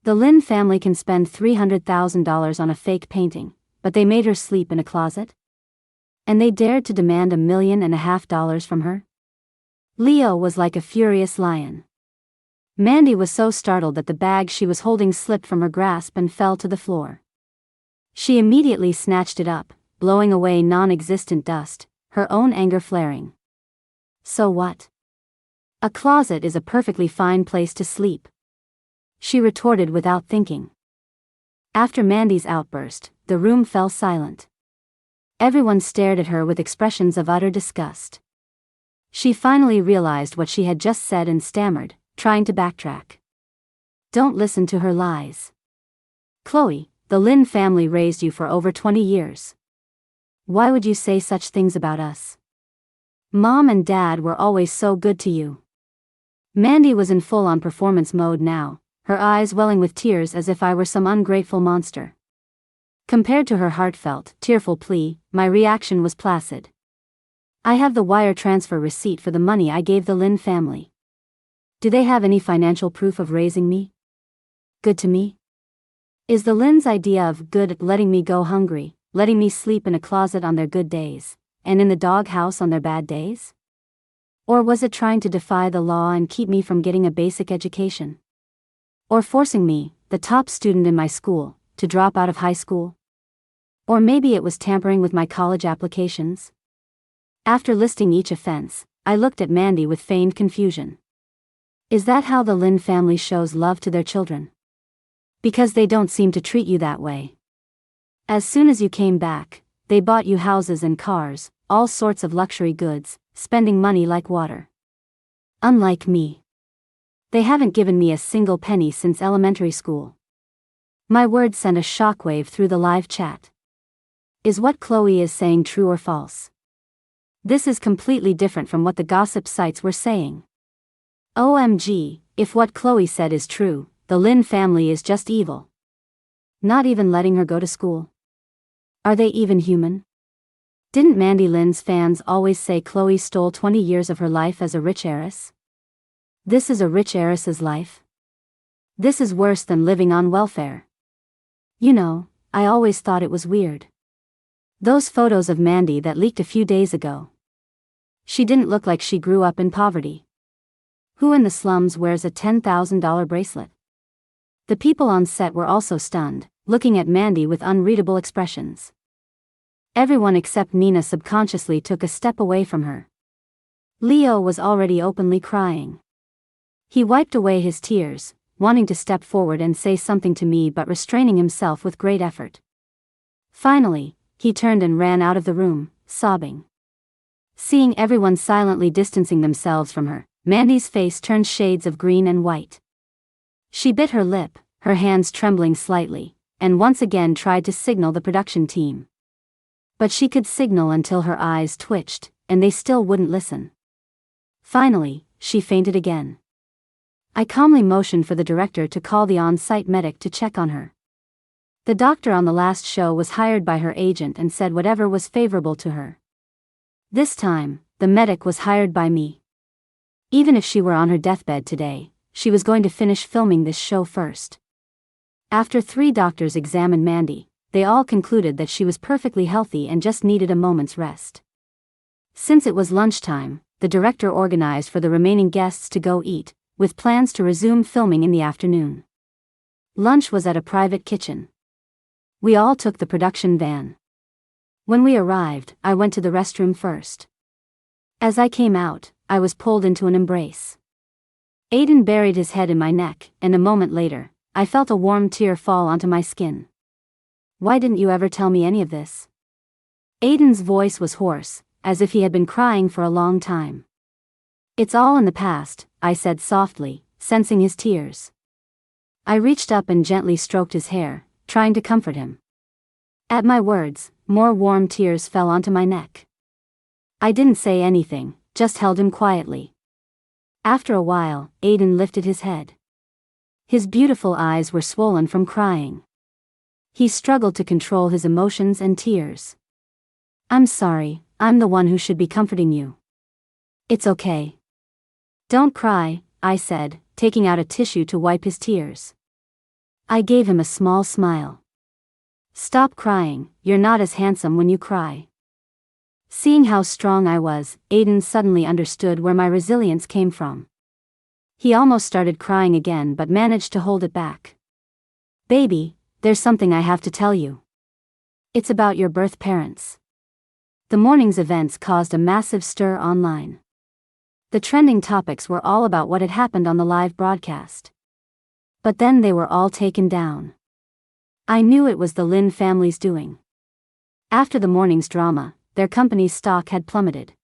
The Lin family can spend $300,000 on a fake painting, but they made her sleep in a closet? And they dared to demand $1.5 million from her? Leo was like a furious lion. Mandy was so startled that the bag she was holding slipped from her grasp and fell to the floor. She immediately snatched it up, blowing away non-existent dust, her own anger flaring. So what? A closet is a perfectly fine place to sleep, she retorted without thinking. After Mandy's outburst, the room fell silent. Everyone stared at her with expressions of utter disgust. She finally realized what she had just said and stammered, trying to backtrack. Don't listen to her lies. Chloe, the Lin family raised you for over 20 years. Why would you say such things about us? Mom and Dad were always so good to you. Mandy was in full-on performance mode now, her eyes welling with tears as if I were some ungrateful monster. Compared to her heartfelt, tearful plea, my reaction was placid. I have the wire transfer receipt for the money I gave the Lin family. Do they have any financial proof of raising me? Good to me? Is the Lin's idea of good letting me go hungry, letting me sleep in a closet on their good days, and in the doghouse on their bad days? Or was it trying to defy the law and keep me from getting a basic education? Or forcing me, the top student in my school, to drop out of high school? Or maybe it was tampering with my college applications? After listing each offense, I looked at Mandy with feigned confusion. Is that how the Lin family shows love to their children? Because they don't seem to treat you that way. As soon as you came back, they bought you houses and cars, all sorts of luxury goods, spending money like water. Unlike me. They haven't given me a single penny since elementary school. My words sent a shockwave through the live chat. Is what Chloe is saying true or false? This is completely different from what the gossip sites were saying. OMG, if what Chloe said is true, the Lin family is just evil. Not even letting her go to school. Are they even human? Didn't Mandy Lin's fans always say Chloe stole 20 years of her life as a rich heiress? This is a rich heiress's life. This is worse than living on welfare. You know, I always thought it was weird. Those photos of Mandy that leaked a few days ago. She didn't look like she grew up in poverty. Who in the slums wears a $10,000 bracelet? The people on set were also stunned, looking at Mandy with unreadable expressions. Everyone except Nina subconsciously took a step away from her. Leo was already openly crying. He wiped away his tears, wanting to step forward and say something to me but restraining himself with great effort. Finally, he turned and ran out of the room, sobbing. Seeing everyone silently distancing themselves from her, Mandy's face turned shades of green and white. She bit her lip, her hands trembling slightly, and once again tried to signal the production team. But she could signal until her eyes twitched, and they still wouldn't listen. Finally, she fainted again. I calmly motioned for the director to call the on-site medic to check on her. The doctor on the last show was hired by her agent and said whatever was favorable to her. This time, the medic was hired by me. Even if she were on her deathbed today, she was going to finish filming this show first. After 3 doctors examined Mandy, they all concluded that she was perfectly healthy and just needed a moment's rest. Since it was lunchtime, the director organized for the remaining guests to go eat, with plans to resume filming in the afternoon. Lunch was at a private kitchen. We all took the production van. When we arrived, I went to the restroom first. As I came out, I was pulled into an embrace. Aiden buried his head in my neck, and a moment later, I felt a warm tear fall onto my skin. "Why didn't you ever tell me any of this?" Aiden's voice was hoarse, as if he had been crying for a long time. "It's all in the past," I said softly, sensing his tears. I reached up and gently stroked his hair, trying to comfort him. At my words, more warm tears fell onto my neck. I didn't say anything, just held him quietly. After a while, Aiden lifted his head. His beautiful eyes were swollen from crying. He struggled to control his emotions and tears. "I'm sorry, I'm the one who should be comforting you." "It's okay. Don't cry," I said, taking out a tissue to wipe his tears. I gave him a small smile. "Stop crying, you're not as handsome when you cry." Seeing how strong I was, Aiden suddenly understood where my resilience came from. He almost started crying again but managed to hold it back. "Baby, there's something I have to tell you. It's about your birth parents." The morning's events caused a massive stir online. The trending topics were all about what had happened on the live broadcast. But then they were all taken down. I knew it was the Lin family's doing. After the morning's drama, their company's stock had plummeted.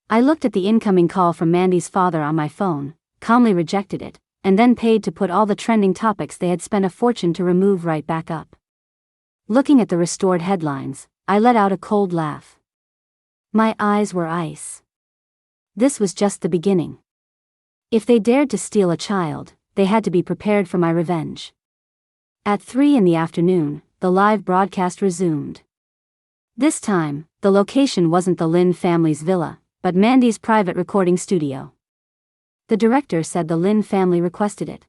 I looked at the incoming call from Mandy's father on my phone, calmly rejected it, and then paid to put all the trending topics they had spent a fortune to remove right back up. Looking at the restored headlines, I let out a cold laugh. My eyes were ice. This was just the beginning. If they dared to steal a child, they had to be prepared for my revenge. At 3 in the afternoon, the live broadcast resumed. This time, the location wasn't the Lin family's villa, but Mandy's private recording studio. The director said the Lin family requested it.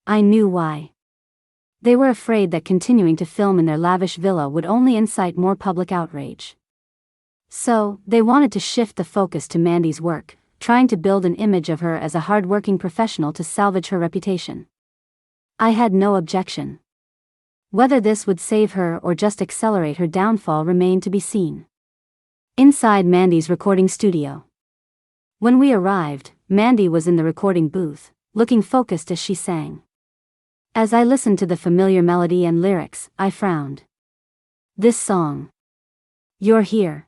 I knew why. They were afraid that continuing to film in their lavish villa would only incite more public outrage. So, they wanted to shift the focus to Mandy's work, trying to build an image of her as a hard-working professional to salvage her reputation. I had no objection. Whether this would save her or just accelerate her downfall remained to be seen. Inside Mandy's recording studio. When we arrived, Mandy was in the recording booth, looking focused as she sang. As I listened to the familiar melody and lyrics, I frowned. This song. "You're Here."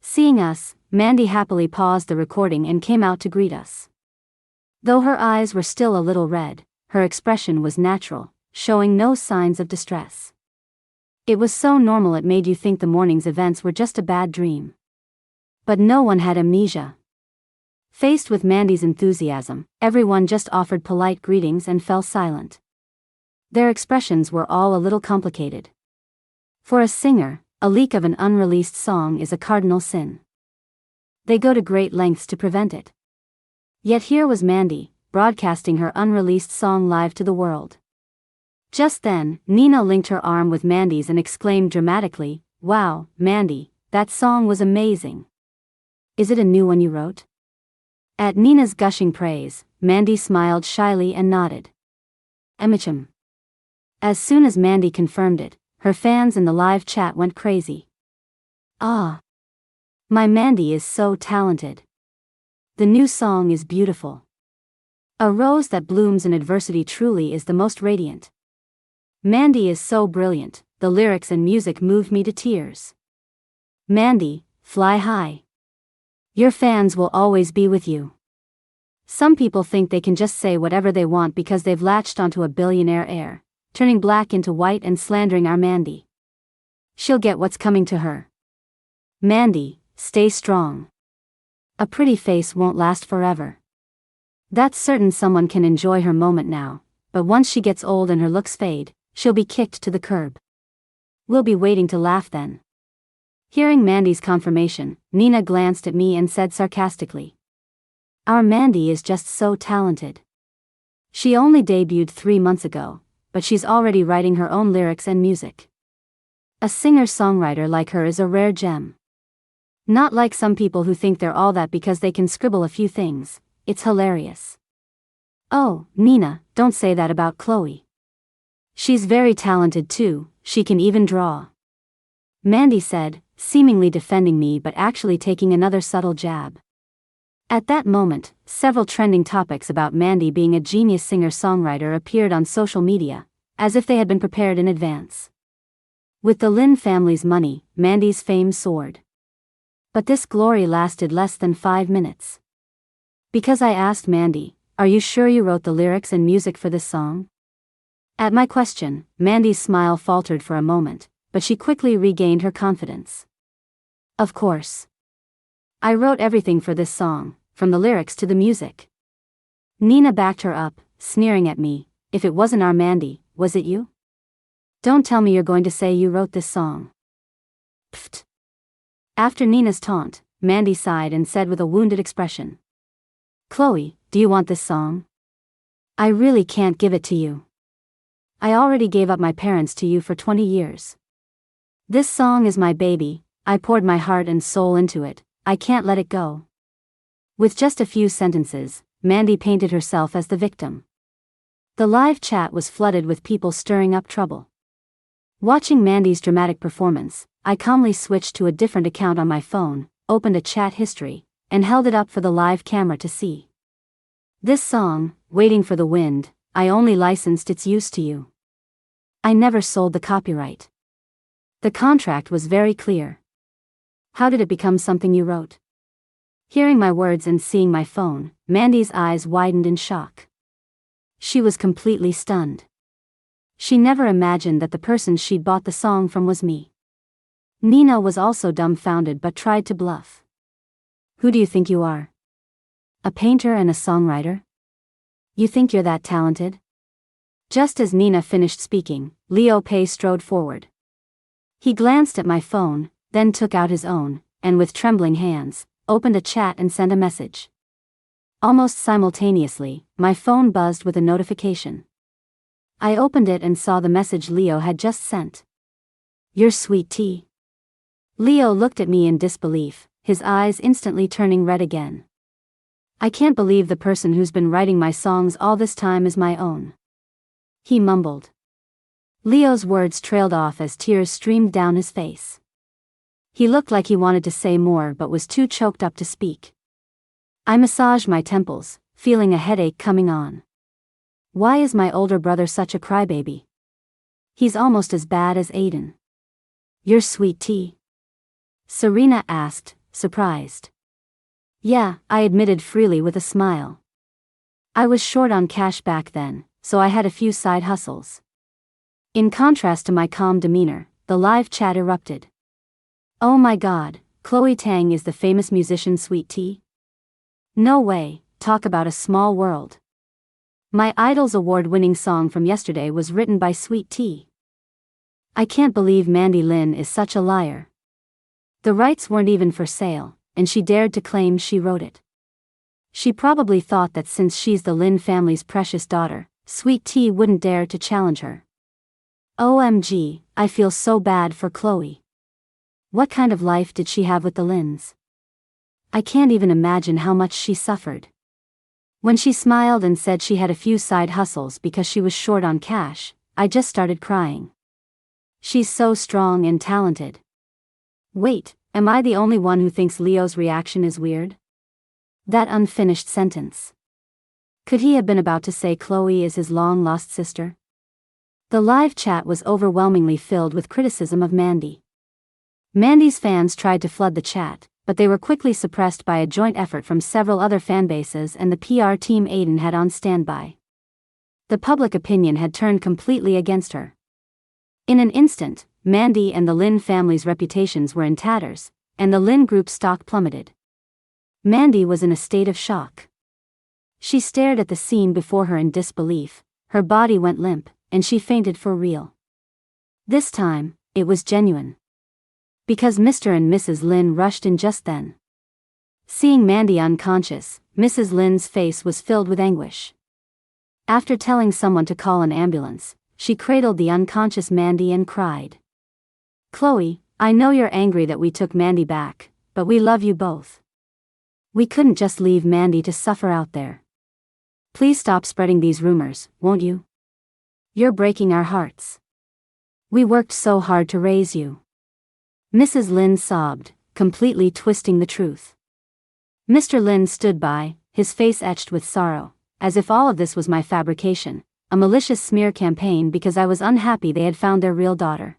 Seeing us, Mandy happily paused the recording and came out to greet us. Though her eyes were still a little red, her expression was natural, showing no signs of distress. It was so normal it made you think the morning's events were just a bad dream. But no one had amnesia. Faced with Mandy's enthusiasm, everyone just offered polite greetings and fell silent. Their expressions were all a little complicated. For a singer, a leak of an unreleased song is a cardinal sin. They go to great lengths to prevent it. Yet here was Mandy, broadcasting her unreleased song live to the world. Just then, Nina linked her arm with Mandy's and exclaimed dramatically, "Wow, Mandy, that song was amazing. Is it a new one you wrote?" At Nina's gushing praise, Mandy smiled shyly and nodded. "Emichim." As soon as Mandy confirmed it, her fans in the live chat went crazy. "Ah! My Mandy is so talented. The new song is beautiful. A rose that blooms in adversity truly is the most radiant. Mandy is so brilliant, the lyrics and music moved me to tears. Mandy, fly high. Your fans will always be with you." Some people think they can just say whatever they want because they've latched onto a billionaire heir, turning black into white and slandering our Mandy. She'll get what's coming to her. Mandy, stay strong. A pretty face won't last forever. That's certain. Someone can enjoy her moment now, but once she gets old and her looks fade, she'll be kicked to the curb. We'll be waiting to laugh then. Hearing Mandy's confirmation, Nina glanced at me and said sarcastically, "Our Mandy is just so talented. She only debuted 3 months ago, but she's already writing her own lyrics and music. A singer-songwriter like her is a rare gem. Not like some people who think they're all that because they can scribble a few things. It's hilarious." "Oh, Nina, don't say that about Chloe. She's very talented too, she can even draw," Mandy said, seemingly defending me but actually taking another subtle jab. At that moment, several trending topics about Mandy being a genius singer-songwriter appeared on social media, as if they had been prepared in advance. With the Lin family's money, Mandy's fame soared. But this glory lasted less than 5 minutes. Because I asked Mandy, "Are you sure you wrote the lyrics and music for this song?" At my question, Mandy's smile faltered for a moment, but she quickly regained her confidence. "Of course. I wrote everything for this song, from the lyrics to the music." Nina backed her up, sneering at me. "If it wasn't our Mandy, was it you? Don't tell me you're going to say you wrote this song." Pfft. After Nina's taunt, Mandy sighed and said with a wounded expression, "Chloe, do you want this song? I really can't give it to you. I already gave up my parents to you for 20 years. This song is my baby, I poured my heart and soul into it, I can't let it go." With just a few sentences, Mandy painted herself as the victim. The live chat was flooded with people stirring up trouble. Watching Mandy's dramatic performance, I calmly switched to a different account on my phone, opened a chat history, and held it up for the live camera to see. "This song, Waiting for the Wind, I only licensed its use to you. I never sold the copyright. The contract was very clear. How did it become something you wrote?" Hearing my words and seeing my phone, Mandy's eyes widened in shock. She was completely stunned. She never imagined that the person she'd bought the song from was me. Nina was also dumbfounded but tried to bluff. "Who do you think you are? A painter and a songwriter? You think you're that talented?" Just as Nina finished speaking, Leo Pei strode forward. He glanced at my phone, then took out his own, and with trembling hands, opened a chat and sent a message. Almost simultaneously, my phone buzzed with a notification. I opened it and saw the message Leo had just sent. "Your sweet tea." Leo looked at me in disbelief, his eyes instantly turning red again. "I can't believe the person who's been writing my songs all this time is my own," he mumbled. Leo's words trailed off as tears streamed down his face. He looked like he wanted to say more but was too choked up to speak. I massaged my temples, feeling a headache coming on. Why is my older brother such a crybaby? He's almost as bad as Aiden. "Your sweet tea?" Serena asked, surprised. "Yeah," I admitted freely with a smile. I was short on cash back then, so I had a few side hustles. In contrast to my calm demeanor, the live chat erupted. "Oh my god, Chloe Tang is the famous musician Sweet Tea? No way, talk about a small world. My Idol's award-winning song from yesterday was written by Sweet Tea. I can't believe Mandy Lin is such a liar. The rights weren't even for sale, and she dared to claim she wrote it. She probably thought that since she's the Lin family's precious daughter, Sweet Tea wouldn't dare to challenge her. OMG, I feel so bad for Chloe. What kind of life did she have with the Lins? I can't even imagine how much she suffered." When she smiled and said she had a few side hustles because she was short on cash, I just started crying. She's so strong and talented. Wait, am I the only one who thinks Leo's reaction is weird? That unfinished sentence. Could he have been about to say Chloe is his long-lost sister? The live chat was overwhelmingly filled with criticism of Mandy. Mandy's fans tried to flood the chat, but they were quickly suppressed by a joint effort from several other fanbases and the PR team Aiden had on standby. The public opinion had turned completely against her. In an instant, Mandy and the Lin family's reputations were in tatters, and the Lin group's stock plummeted. Mandy was in a state of shock. She stared at the scene before her in disbelief, her body went limp, and she fainted for real. This time, it was genuine. Because Mr. and Mrs. Lin rushed in just then. Seeing Mandy unconscious, Mrs. Lin's face was filled with anguish. After telling someone to call an ambulance, she cradled the unconscious Mandy and cried. "Chloe, I know you're angry that we took Mandy back, but we love you both. We couldn't just leave Mandy to suffer out there. Please stop spreading these rumors, won't you? You're breaking our hearts. We worked so hard to raise you." Mrs. Lin sobbed, completely twisting the truth. Mr. Lin stood by, his face etched with sorrow, as if all of this was my fabrication, a malicious smear campaign because I was unhappy they had found their real daughter.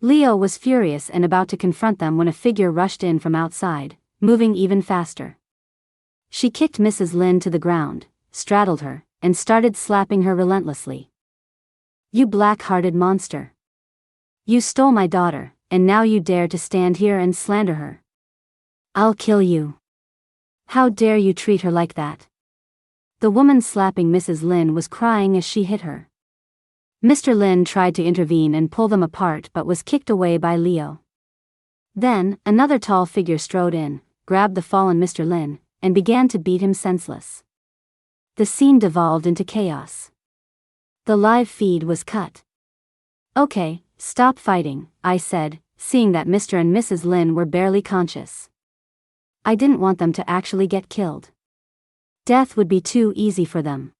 Leo was furious and about to confront them when a figure rushed in from outside, moving even faster. She kicked Mrs. Lin to the ground, straddled her, and started slapping her relentlessly. "You black-hearted monster. You stole my daughter, and now you dare to stand here and slander her. I'll kill you. How dare you treat her like that?" The woman slapping Mrs. Lin was crying as she hit her. Mr. Lin tried to intervene and pull them apart but was kicked away by Leo. Then, another tall figure strode in, grabbed the fallen Mr. Lin, and began to beat him senseless. The scene devolved into chaos. The live feed was cut. "Okay, stop fighting," I said, seeing that Mr. and Mrs. Lin were barely conscious. I didn't want them to actually get killed. Death would be too easy for them.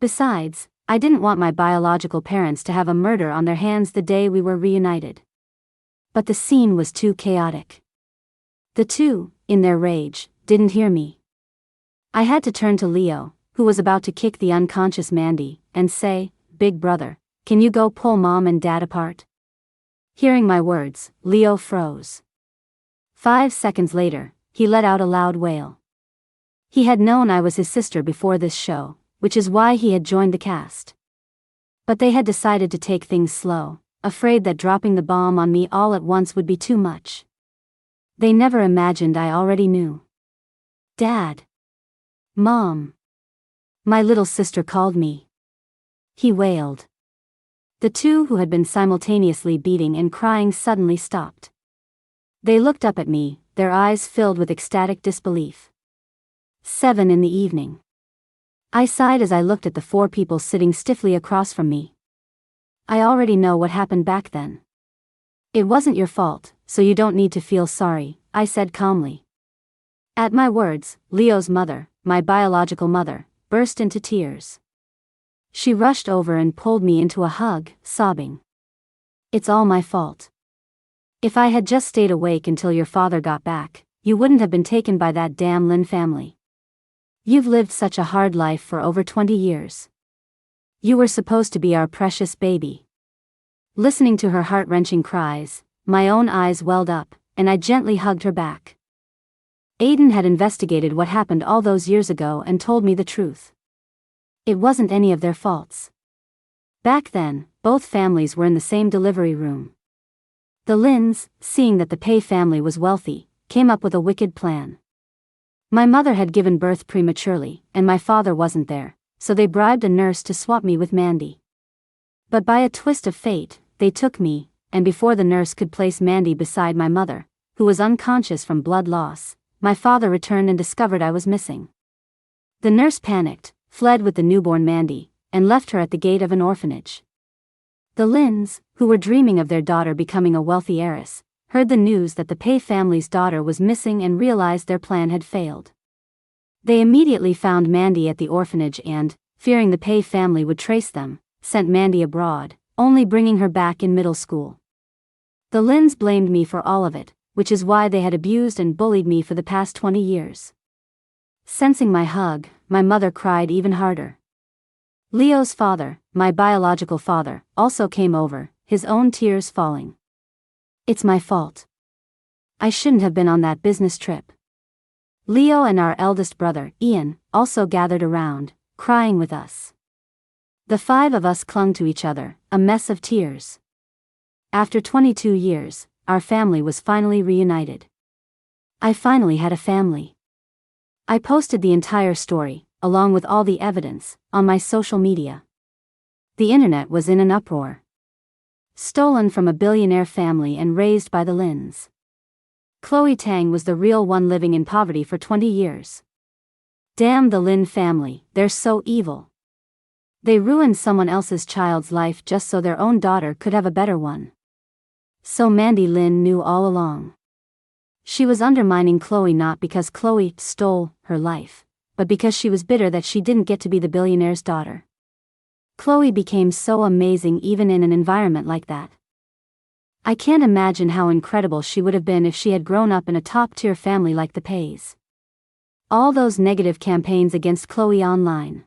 Besides, I didn't want my biological parents to have a murder on their hands the day we were reunited. But the scene was too chaotic. The two, in their rage, didn't hear me. I had to turn to Leo, who was about to kick the unconscious Mandy, and say, "Big brother, can you go pull mom and dad apart?" Hearing my words, Leo froze. 5 seconds later, he let out a loud wail. He had known I was his sister before this show, which is why he had joined the cast. But they had decided to take things slow, afraid that dropping the bomb on me all at once would be too much. They never imagined I already knew. "Dad. Mom. My little sister called me," he wailed. The two who had been simultaneously beating and crying suddenly stopped. They looked up at me, their eyes filled with ecstatic disbelief. 7 in the evening. I sighed as I looked at the 4 people sitting stiffly across from me. I already know what happened back then. "It wasn't your fault, so you don't need to feel sorry," I said calmly. At my words, Leo's mother, my biological mother, burst into tears. She rushed over and pulled me into a hug, sobbing. "It's all my fault. If I had just stayed awake until your father got back, you wouldn't have been taken by that damn Lin family. You've lived such a hard life for over 20 years. You were supposed to be our precious baby." Listening to her heart-wrenching cries, my own eyes welled up, and I gently hugged her back. Aiden had investigated what happened all those years ago and told me the truth. It wasn't any of their faults. Back then, both families were in the same delivery room. The Lins, seeing that the Pei family was wealthy, came up with a wicked plan. My mother had given birth prematurely, and my father wasn't there, so they bribed a nurse to swap me with Mandy. But by a twist of fate, they took me, and before the nurse could place Mandy beside my mother, who was unconscious from blood loss, my father returned and discovered I was missing. The nurse panicked, fled with the newborn Mandy, and left her at the gate of an orphanage. The Lins, who were dreaming of their daughter becoming a wealthy heiress, heard the news that the Pei family's daughter was missing and realized their plan had failed. They immediately found Mandy at the orphanage and, fearing the Pei family would trace them, sent Mandy abroad, only bringing her back in middle school. The Lins blamed me for all of it, which is why they had abused and bullied me for the past 20 years. Sensing my hug, my mother cried even harder. Leo's father, my biological father, also came over, his own tears falling. "It's my fault. I shouldn't have been on that business trip. Leo and our eldest brother, Ian, also gathered around, crying with us. The five of us clung to each other, a mess of tears. After 22 years, our family was finally reunited. I finally had a family. I posted the entire story, along with all the evidence, on my social media. The internet was in an uproar. Stolen from a billionaire family and raised by the Lins. Chloe Tang was the real one living in poverty for 20 years. Damn the Lin family, they're so evil. They ruined someone else's child's life just so their own daughter could have a better one. So Mandy Lin knew all along. She was undermining Chloe not because Chloe stole her life, but because she was bitter that she didn't get to be the billionaire's daughter. Chloe became so amazing even in an environment like that. I can't imagine how incredible she would have been if she had grown up in a top-tier family like the Pays. All those negative campaigns against Chloe online.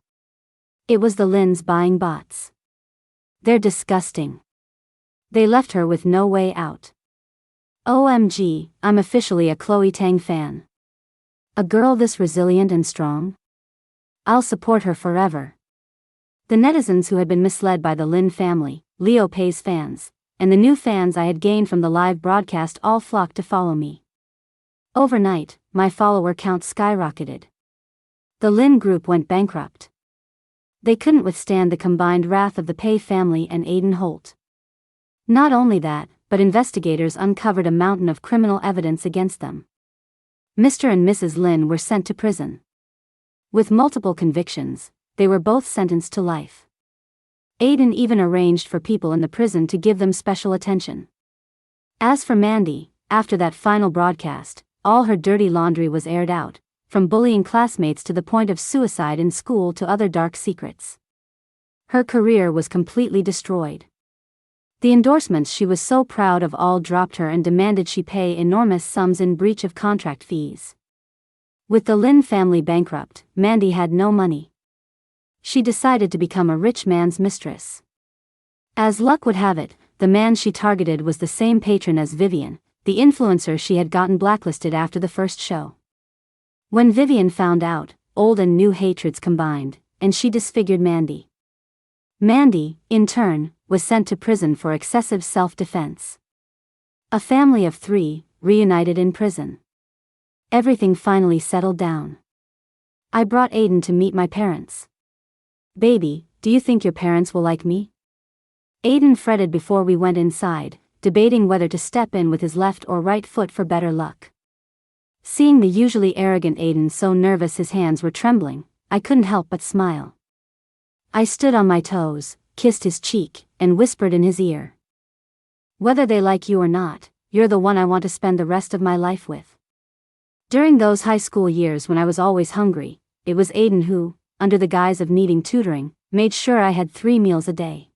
It was the Lins buying bots. They're disgusting. They left her with no way out. OMG, I'm officially a Chloe Tang fan. A girl this resilient and strong? I'll support her forever. The netizens who had been misled by the Lin family, Leo Pei's fans, and the new fans I had gained from the live broadcast all flocked to follow me. Overnight, my follower count skyrocketed. The Lin group went bankrupt. They couldn't withstand the combined wrath of the Pei family and Aiden Holt. Not only that, but investigators uncovered a mountain of criminal evidence against them. Mr. and Mrs. Lin were sent to prison. With multiple convictions, they were both sentenced to life. Aiden even arranged for people in the prison to give them special attention. As for Mandy, after that final broadcast, all her dirty laundry was aired out, from bullying classmates to the point of suicide in school to other dark secrets. Her career was completely destroyed. The endorsements she was so proud of all dropped her and demanded she pay enormous sums in breach of contract fees. With the Lin family bankrupt, Mandy had no money. She decided to become a rich man's mistress. As luck would have it, the man she targeted was the same patron as Vivian, the influencer she had gotten blacklisted after the first show. When Vivian found out, old and new hatreds combined, and she disfigured Mandy. Mandy, in turn, was sent to prison for excessive self-defense. A family of 3, reunited in prison. Everything finally settled down. I brought Aiden to meet my parents. Baby, do you think your parents will like me? Aiden fretted before we went inside, debating whether to step in with his left or right foot for better luck. Seeing the usually arrogant Aiden so nervous his hands were trembling, I couldn't help but smile. I stood on my toes, kissed his cheek, and whispered in his ear. Whether they like you or not, you're the one I want to spend the rest of my life with. During those high school years when I was always hungry, it was Aiden who, under the guise of needing tutoring, made sure I had 3 meals a day.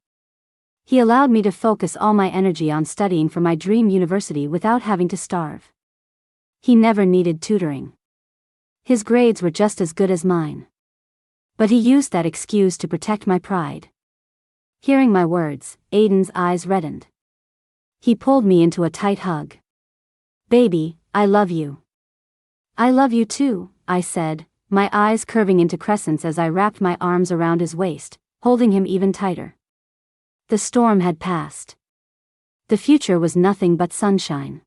He allowed me to focus all my energy on studying for my dream university without having to starve. He never needed tutoring. His grades were just as good as mine. But he used that excuse to protect my pride. Hearing my words, Aiden's eyes reddened. He pulled me into a tight hug. Baby, I love you. I love you too, I said, my eyes curving into crescents as I wrapped my arms around his waist, holding him even tighter. The storm had passed. The future was nothing but sunshine.